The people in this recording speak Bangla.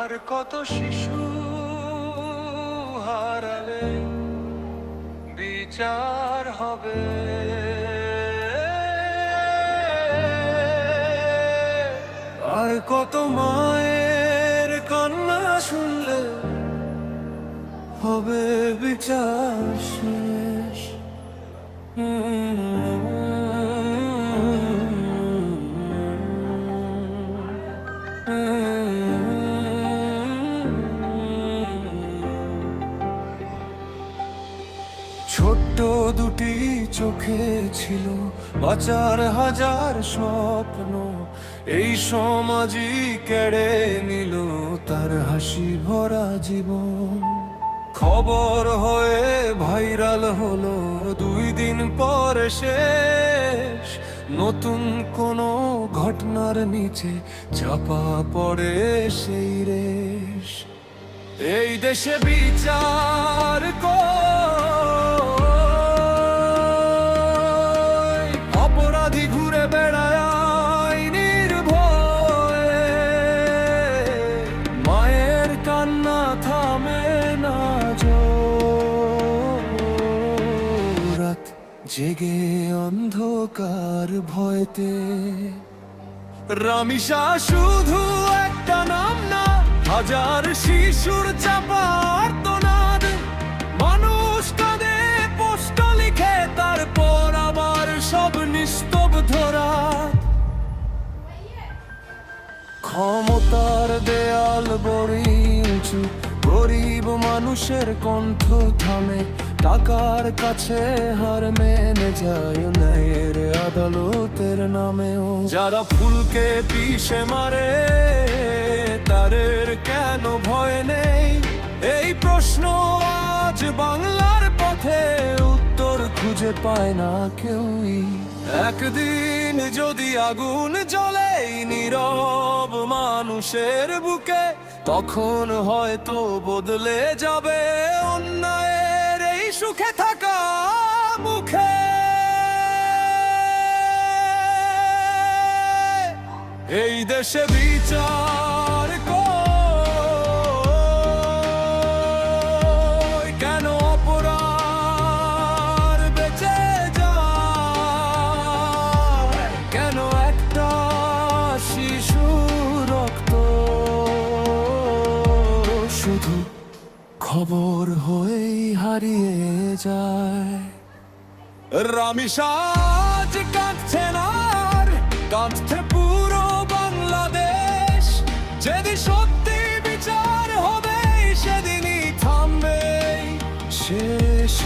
আর কত শিশু হারালে বিচার হবে। আর কত মায়ের কান্না শুনলে হবে বিচার শেষ। ছোট্ট দুটি চোখে ছিল বাঁচার হাজার স্বপ্ন, এই সমাজই কেড়ে নিল তার হাসি ভরা জীবন। খবর হয়ে ভাইরাল হলো 2 দিন পর শেষ, নতুন কোনো ঘটনার নিচে চাপা পড়ে সেই রেশ। এই দেশে বিচার কই, অপরাধী ঘুরে বেড়ায় আইনের ভয়ে। মায়ের কান্না থামে না রাত জেগে অন্ধকার ভয়তে। রামিসা শুধু একটা নাম না, হাজার শিশুর চাপা আর্তনাদ। মানুষ কাঁদে পোস্ট লিখে, তারপর আবার সব নিস্তব্ধ রাত। ক্ষমতার দেয়াল বড়ই উঁচু, গরিব মানুষের কণ্ঠ থামে। টাকার কাছে হার মেনে যায় ন্যায়ের আদালতের নামেও। যারা ফুলকে পিষে মারে তাদের কেন ভয় নেই? এই প্রশ্ন আজ বাংলার পথে উত্তর খুঁজে পায় না কেউই। একদিন যদি আগুন জ্বলে নীরব মানুষের বুকে, তখন হয়তো বদলে যাবে অন্যায়ের এই সুখে থাকা মুখে। এই দেশে বিচার কই, কেন অপরাধ বেঁচে যায়? কেন একটা শিশু রক্ত শুধু খবর হয়েই হারিয়ে যায়? রামিসা আজ কাঁদছে না, কাঁদছে পুরো বাংলাদেশ। যেদিন সত্যি বিচার হবে সেদিনই থামবে শেষ।